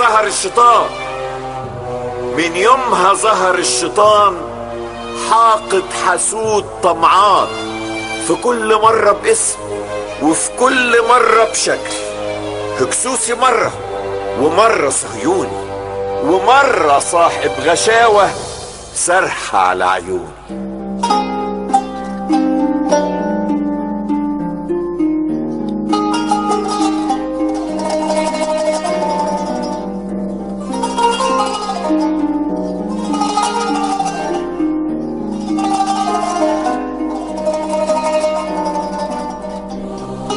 ظهر الشيطان. من يومها ظهر الشيطان حاقد حسود طمعان، في كل مرة باسم وفي كل مرة بشكل. هكسوسي مرة ومرة صهيوني ومرة صاحب غشاوة سرح على عيوني.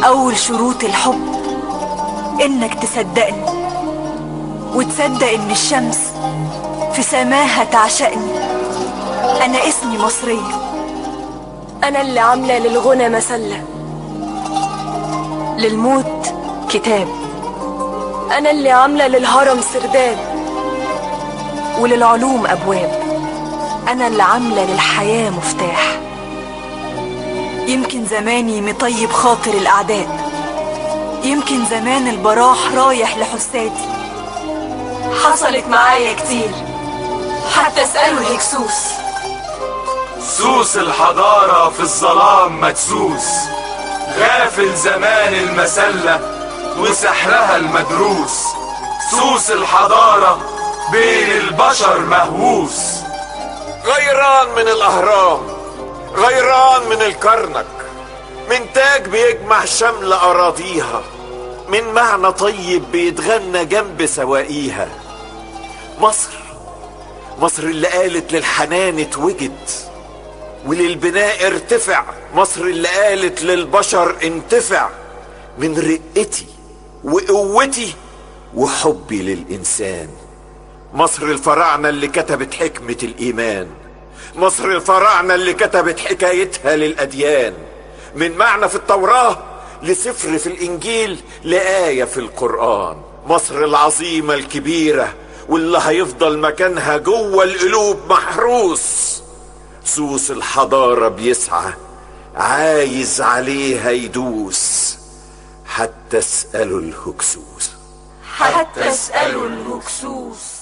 أول شروط الحب إنك تصدقني وتصدق إن الشمس في سماها تعشقني. أنا اسمي مصرية، أنا اللي عاملة للغنى مسلة، للموت كتاب، أنا اللي عاملة للهرم سرداب، وللعلوم أبواب. أنا اللي عاملة للحياة مفتاح. يمكن زماني مطيب خاطر الأعداء، يمكن زمان البراح رايح لحساتي. حصلت معايا كتير، حتى اسألوا الهكسوس. سوس الحضارة في الظلام مدسوس، غافل زمان المسلة وسحرها المدروس. سوس الحضارة بين البشر مهووس. غيران من الأهرام، غيران من الكرنك، من تاج بيجمع شمل أراضيها، من معنى طيب بيتغنى جنب سواقيها. مصر اللي قالت للحنان اتوجد وللبناء ارتفع. مصر اللي قالت للبشر انتفع من رقتي وقوتي وحبي للإنسان. مصر الفراعنة اللي كتبت حكمة الإيمان. مصر الفراعنة اللي كتبت حكايتها للأديان، من معنى في التوراة لسفر في الإنجيل لآية في القرآن. مصر العظيمة الكبيرة واللي هيفضل مكانها جوه القلوب محروس. سوس الحضارة بيسعى عايز عليها يدوس، حتى اسألوا الهكسوس. حتى اسألوا الهكسوس.